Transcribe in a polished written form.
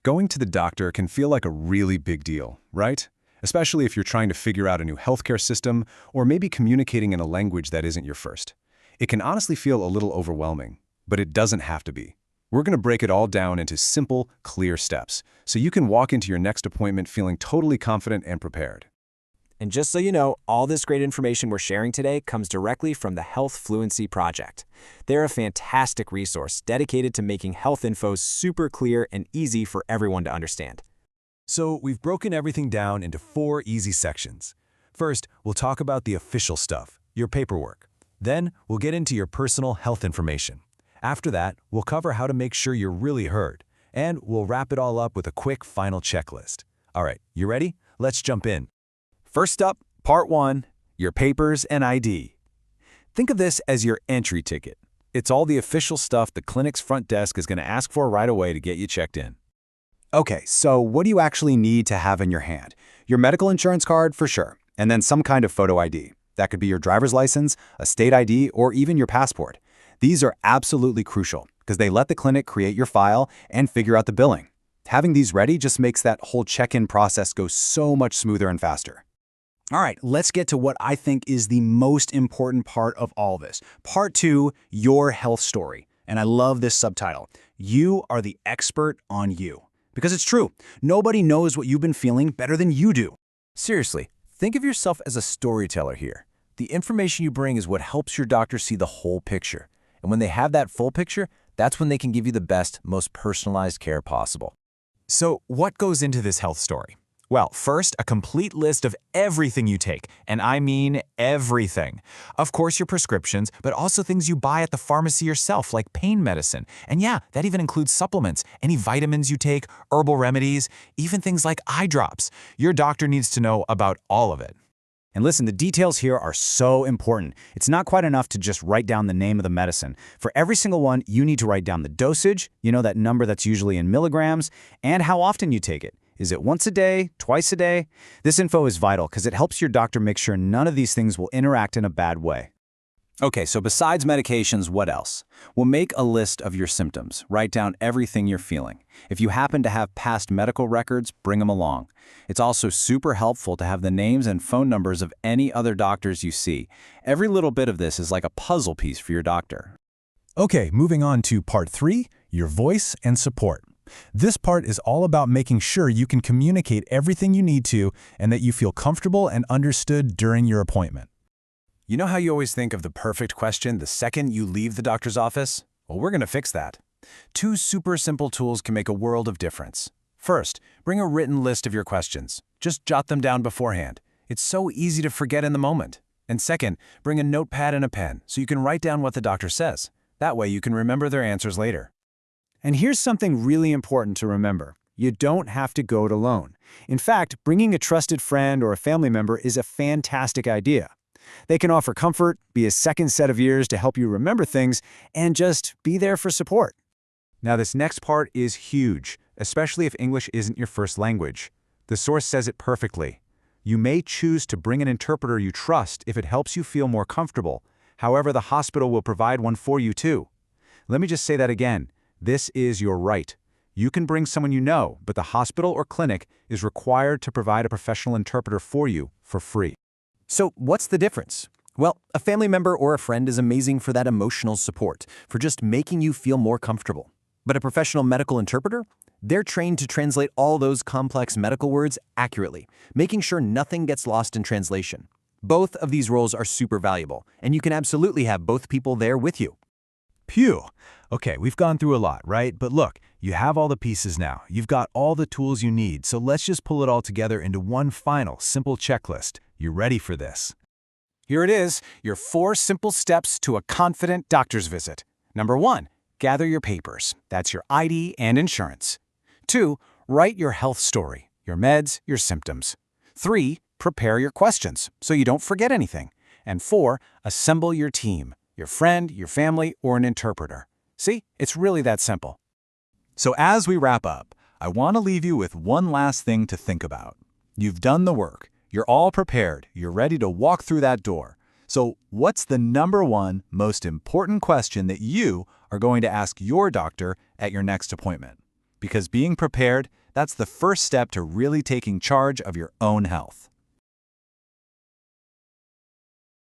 Going to the doctor can feel like a really big deal, right? Especially if you're trying to figure out a new healthcare system or maybe communicating in a language that isn't your first. It can honestly feel a little overwhelming, but it doesn't have to be. We're going to break it all down into simple, clear steps, so you can walk into your next appointment feeling totally confident and prepared. And just so you know, all this great information we're sharing today comes directly from the Health Fluency Project. They're a fantastic resource dedicated to making health info super clear and easy for everyone to understand. So we've broken everything down into 4 easy sections. First, we'll talk about the official stuff, your paperwork. Then, we'll get into your personal health information. After that, we'll cover how to make sure you're really heard. And we'll wrap it all up with a quick final checklist. All right, you ready? Let's jump in. First up, Part 1, your papers and ID. Think of this as your entry ticket. It's all the official stuff the clinic's front desk is going to ask for right away to get you checked in. Okay, so what do you actually need to have in your hand? Your medical insurance card, for sure, and then some kind of photo ID. That could be your driver's license, a state ID, or even your passport. These are absolutely crucial because they let the clinic create your file and figure out the billing. Having these ready just makes that whole check-in process go so much smoother and faster. All right, let's get to what I think is the most important part of all this. Part 2, your health story. And I love this subtitle. You are the expert on you. Because it's true, nobody knows what you've been feeling better than you do. Seriously, think of yourself as a storyteller here. The information you bring is what helps your doctor see the whole picture. And when they have that full picture, that's when they can give you the best, most personalized care possible. So what goes into this health story? Well, first, a complete list of everything you take, and I mean everything. Of course, your prescriptions, but also things you buy at the pharmacy yourself, like pain medicine. And yeah, that even includes supplements, any vitamins you take, herbal remedies, even things like eye drops. Your doctor needs to know about all of it. And listen, the details here are so important. It's not quite enough to just write down the name of the medicine. For every single one, you need to write down the dosage, that number that's usually in milligrams, and how often you take it. Is it once a day, twice a day? This info is vital because it helps your doctor make sure none of these things will interact in a bad way. Okay, so besides medications, what else? We'll make a list of your symptoms. Write down everything you're feeling. If you happen to have past medical records, bring them along. It's also super helpful to have the names and phone numbers of any other doctors you see. Every little bit of this is like a puzzle piece for your doctor. Okay, moving on to Part 3, your voice and support. This part is all about making sure you can communicate everything you need to and that you feel comfortable and understood during your appointment. You know how you always think of the perfect question the second you leave the doctor's office? Well, we're going to fix that. 2 super simple tools can make a world of difference. First, bring a written list of your questions. Just jot them down beforehand. It's so easy to forget in the moment. And second, bring a notepad and a pen so you can write down what the doctor says. That way you can remember their answers later. And here's something really important to remember. You don't have to go it alone. In fact, bringing a trusted friend or a family member is a fantastic idea. They can offer comfort, be a second set of ears to help you remember things, and just be there for support. Now this next part is huge, especially if English isn't your first language. The source says it perfectly. You may choose to bring an interpreter you trust if it helps you feel more comfortable. However, the hospital will provide one for you too. Let me just say that again. This is your right. You can bring someone you know, but the hospital or clinic is required to provide a professional interpreter for you for free. So what's the difference? Well, a family member or a friend is amazing for that emotional support, for just making you feel more comfortable. But a professional medical interpreter? They're trained to translate all those complex medical words accurately, making sure nothing gets lost in translation. Both of these roles are super valuable, and you can absolutely have both people there with you. Phew! Okay, we've gone through a lot, right? But look, you have all the pieces now. You've got all the tools you need, so let's just pull it all together into one final, simple checklist. You ready for this? Here it is, your 4 simple steps to a confident doctor's visit. Number 1, gather your papers. That's your ID and insurance. 2, write your health story, your meds, your symptoms. 3, prepare your questions so you don't forget anything. And 4, assemble your team, your friend, your family, or an interpreter. See, it's really that simple. So as we wrap up, I want to leave you with one last thing to think about. You've done the work. You're all prepared. You're ready to walk through that door. So what's the number 1 most important question that you are going to ask your doctor at your next appointment? because being prepared, that's the first step to really taking charge of your own health.